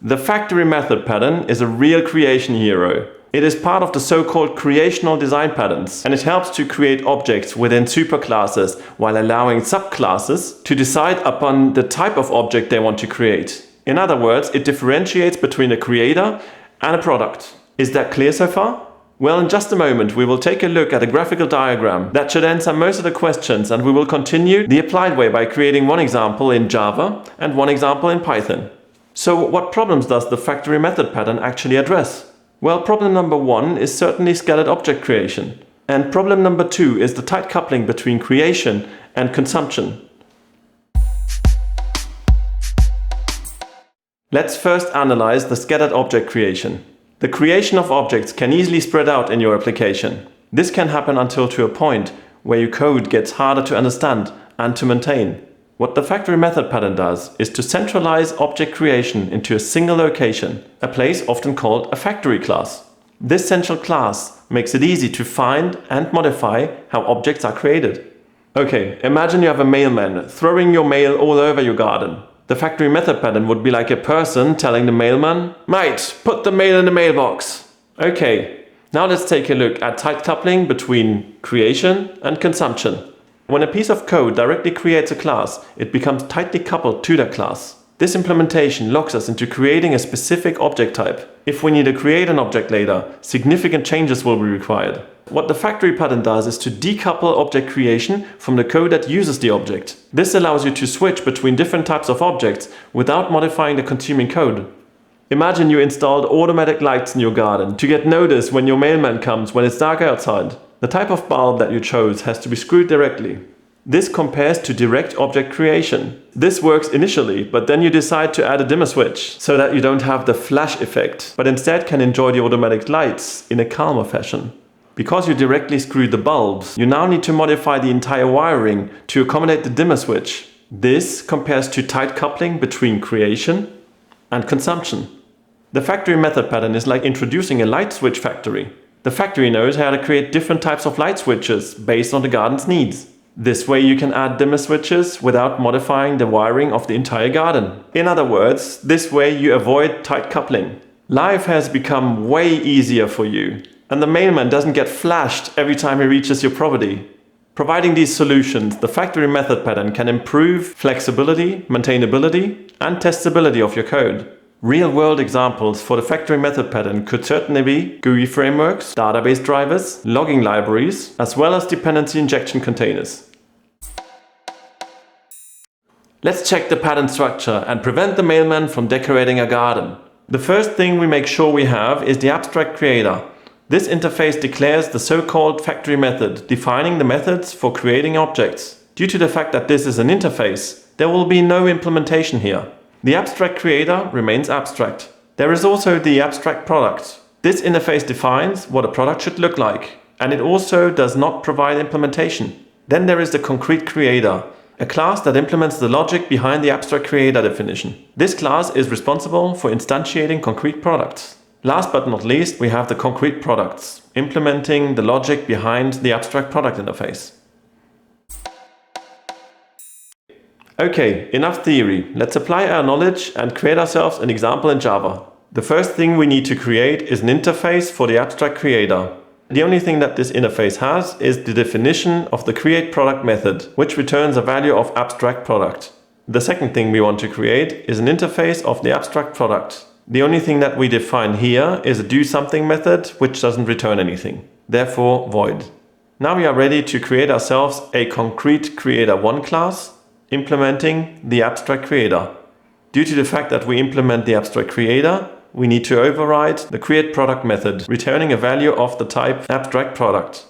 The factory method pattern is a real creation hero. It is part of the so-called creational design patterns, and it helps to create objects within superclasses while allowing subclasses to decide upon the type of object they want to create. In other words, it differentiates between a creator and a product. Is that clear so far? Well, in just a moment we will take a look at a graphical diagram that should answer most of the questions, and we will continue the applied way by creating one example in Java and one example in Python. So what problems does the factory method pattern actually address? Well, problem number 1 is certainly scattered object creation. And problem number 2 is the tight coupling between creation and consumption. Let's first analyze the scattered object creation. The creation of objects can easily spread out in your application. This can happen until to a point where your code gets harder to understand and to maintain. What the factory method pattern does is to centralize object creation into a single location, a place often called a factory class. This central class makes it easy to find and modify how objects are created. Okay, imagine you have a mailman throwing your mail all over your garden. The factory method pattern would be like a person telling the mailman, "Mate, put the mail in the mailbox." Okay, now let's take a look at tight coupling between creation and consumption. When a piece of code directly creates a class, it becomes tightly coupled to that class. This implementation locks us into creating a specific object type. If we need to create an object later, significant changes will be required. What the factory pattern does is to decouple object creation from the code that uses the object. This allows you to switch between different types of objects without modifying the consuming code. Imagine you installed automatic lights in your garden to get notice when your mailman comes when it's dark outside. The type of bulb that you chose has to be screwed directly. This compares to direct object creation. This works initially, but then you decide to add a dimmer switch so that you don't have the flash effect, but instead can enjoy the automatic lights in a calmer fashion. Because you directly screwed the bulbs, you now need to modify the entire wiring to accommodate the dimmer switch. This compares to tight coupling between creation and consumption. The factory method pattern is like introducing a light switch factory. The factory knows how to create different types of light switches based on the garden's needs. This way you can add dimmer switches without modifying the wiring of the entire garden. In other words, this way you avoid tight coupling. Life has become way easier for you, and the mailman doesn't get flashed every time he reaches your property. Providing these solutions, the factory method pattern can improve flexibility, maintainability, and testability of your code. Real-world examples for the factory method pattern could certainly be GUI frameworks, database drivers, logging libraries, as well as dependency injection containers. Let's check the pattern structure and prevent the mailman from decorating a garden. The first thing we make sure we have is the abstract creator. This interface declares the so-called factory method, defining the methods for creating objects. Due to the fact that this is an interface, there will be no implementation here. The abstract creator remains abstract. There is also the abstract product. This interface defines what a product should look like, and it also does not provide implementation. Then there is the concrete creator, a class that implements the logic behind the abstract creator definition. This class is responsible for instantiating concrete products. Last but not least, we have the concrete products, implementing the logic behind the abstract product interface. Okay, enough theory. Let's apply our knowledge and create ourselves an example in Java. The first thing we need to create is an interface for the abstract creator. The only thing that this interface has is the definition of the createProduct method, which returns a value of abstract product. The second thing we want to create is an interface of the abstract product. The only thing that we define here is a doSomething method, which doesn't return anything. Therefore, void. Now we are ready to create ourselves a concrete creator1 class, implementing the abstract creator. Due to the fact that we implement the abstract creator, we need to override the createProduct method, returning a value of the type abstract product.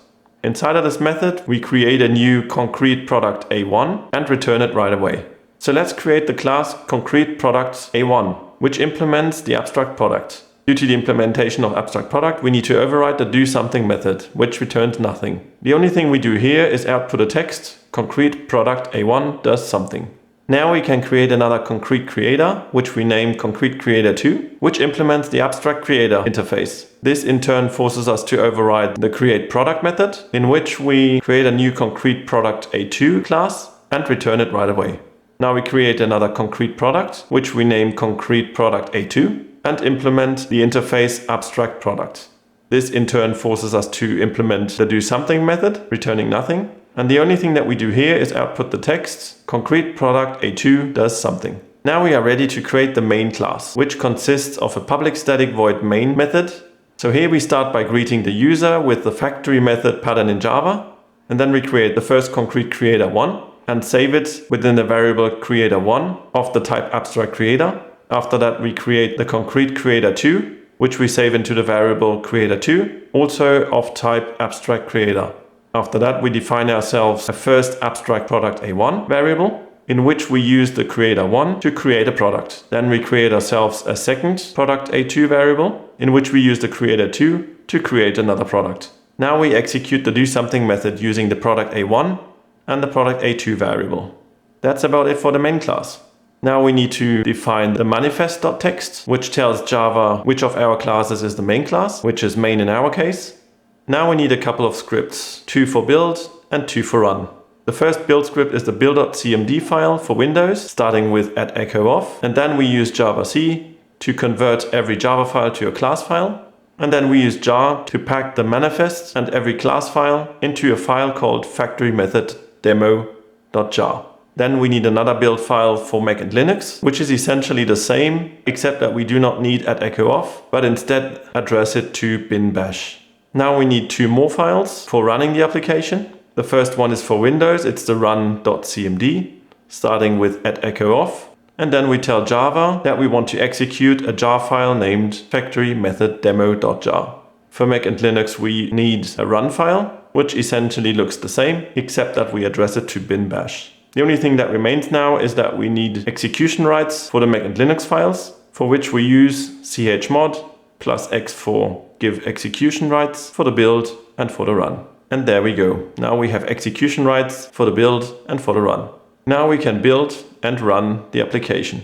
Inside of this method, we create a new concrete product A1 and return it right away. So let's create the class concrete product A1, which implements the abstract product. Due to the implementation of abstract product, we need to override the doSomething method, which returns nothing. The only thing we do here is output a text, concrete product A1 does something. Now we can create another concrete creator, which we name concrete creator2, which implements the abstract creator interface. This in turn forces us to override the createProduct method, in which we create a new concrete product A2 class and return it right away. Now we create another concrete product, which we name concrete product A2, and implement the interface abstract product. This in turn forces us to implement the do something method, returning nothing. And the only thing that we do here is output the text, concrete product A2 does something. Now we are ready to create the main class, which consists of a public static void main method. So here we start by greeting the user with the factory method pattern in Java. And then we create the first concrete creator 1 and save it within the variable creator1 of the type abstract creator. After that, we create the concrete creator 2, which we save into the variable creator2, also of type abstract creator. After that, we define ourselves a first abstract product A1 variable, in which we use the creator1 to create a product. Then we create ourselves a second product A2 variable, in which we use the creator2 to create another product. Now we execute the do something method using the product A1 and the product A2 variable. That's about it for the main class. Now we need to define the manifest.text, which tells Java which of our classes is the main class, which is main in our case. Now we need a couple of scripts, 2 for build and 2 for run. The first build script is the build.cmd file for Windows, starting with @echo_off, and then we use javac to convert every Java file to a class file. And then we use jar to pack the manifest and every class file into a file called factory method demo.jar. Then we need another build file for Mac and Linux, which is essentially the same, except that we do not need @echo_off, but instead address it to bin bash. Now we need 2 more files for running the application. The first one is for Windows, it's the run.cmd, starting with @echo_off. And then we tell Java that we want to execute a jar file named factory method demo.jar. For Mac and Linux, we need a run file, which essentially looks the same, except that we address it to bin bash. The only thing that remains now is that we need execution rights for the Mac and Linux files, for which we use chmod +x for give execution rights for the build and for the run. And there we go. Now we have execution rights for the build and for the run. Now we can build and run the application.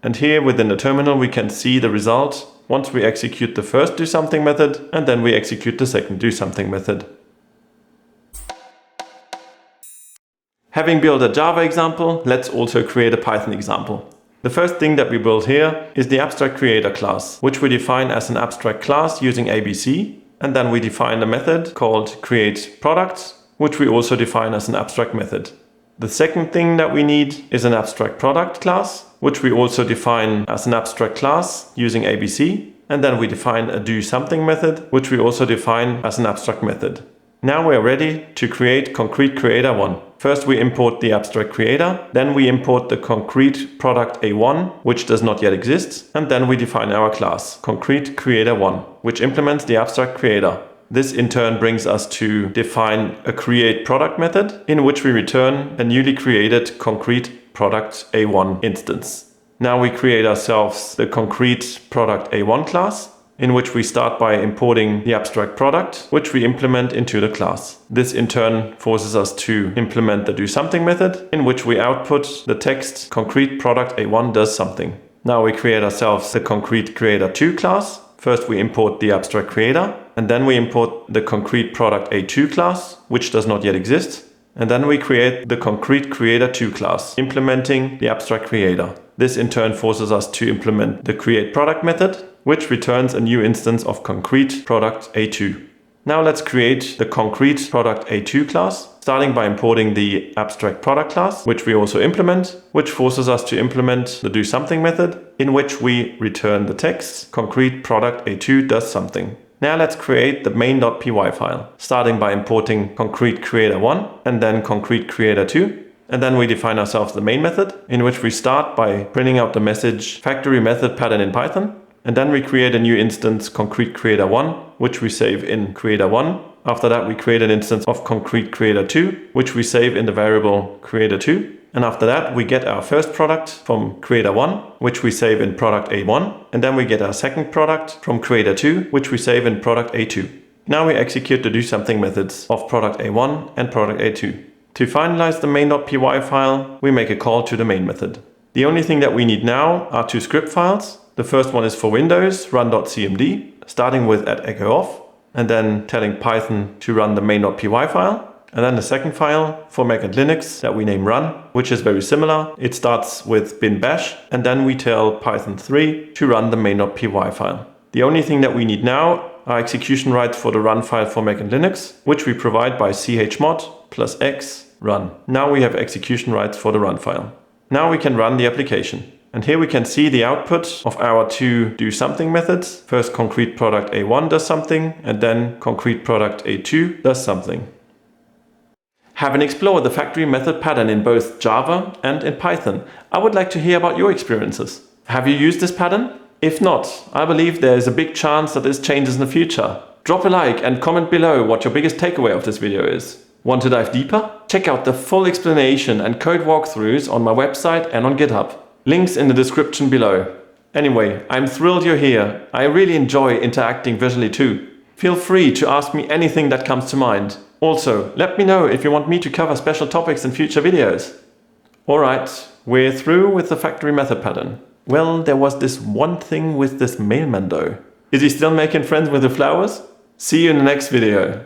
And here within the terminal we can see the result once we execute the first do something method and then we execute the second do something method. Having built a Java example, let's also create a Python example. The first thing that we build here is the abstract creator class, which we define as an abstract class using ABC. And then we define a method called createProduct, which we also define as an abstract method. The second thing that we need is an abstract product class, which we also define as an abstract class using ABC. And then we define a do something method, which we also define as an abstract method. Now we're ready to create concrete creator 1. First we import the abstract creator, then we import the concrete product A1, which does not yet exist, and then we define our class, concrete creator 1, which implements the abstract creator. This in turn brings us to define a create product method, in which we return a newly created concrete product A1 instance. Now we create ourselves the concrete product A1 class, in which we start by importing the abstract product, which we implement into the class. This in turn forces us to implement the do something method, in which we output the text concrete product A1 does something. Now we create ourselves the concrete creator 2 class. First we import the abstract creator, and then we import the concrete product A2 class, which does not yet exist. And then we create the concrete creator 2 class, implementing the abstract creator. This in turn forces us to implement the create product method, which returns a new instance of concrete product A2. Now let's create the concrete product A2 class, starting by importing the abstract product class, which we also implement, which forces us to implement the do something method, in which we return the text concrete product A2 does something. Now let's create the main.py file, starting by importing concrete creator 1 and then concrete creator 2. And then we define ourselves the main method, in which we start by printing out the message factory method pattern in Python. And then we create a new instance concrete creator 1, which we save in creator 1. After that, we create an instance of concrete creator 2, which we save in the variable creator 2. And after that, we get our first product from creator 1, which we save in product A1. And then we get our second product from creator 2, which we save in product A2. Now we execute the do something methods of product A1 and product A2. To finalize the main.py file, we make a call to the main method. The only thing that we need now are 2 script files. The first one is for Windows, run.cmd, starting with @echo_off, and then telling Python to run the main.py file. And then the second file for Mac and Linux that we name run, which is very similar. It starts with bin bash, and then we tell Python 3 to run the main.py file. The only thing that we need now are execution rights for the run file for Mac and Linux, which we provide by chmod +x run. Now we have execution rights for the run file. Now we can run the application. And here we can see the output of our two do something methods. First concrete product A1 does something, and then concrete product A2 does something. Having explored the factory method pattern in both Java and in Python, I would like to hear about your experiences. Have you used this pattern? If not, I believe there is a big chance that this changes in the future. Drop a like and comment below what your biggest takeaway of this video is. Want to dive deeper? Check out the full explanation and code walkthroughs on my website and on GitHub. Links in the description below. Anyway, I'm thrilled you're here. I really enjoy interacting visually too. Feel free to ask me anything that comes to mind. Also, let me know if you want me to cover special topics in future videos. Alright, we're through with the factory method pattern. Well, there was this one thing with this mailman though. Is he still making friends with the flowers? See you in the next video.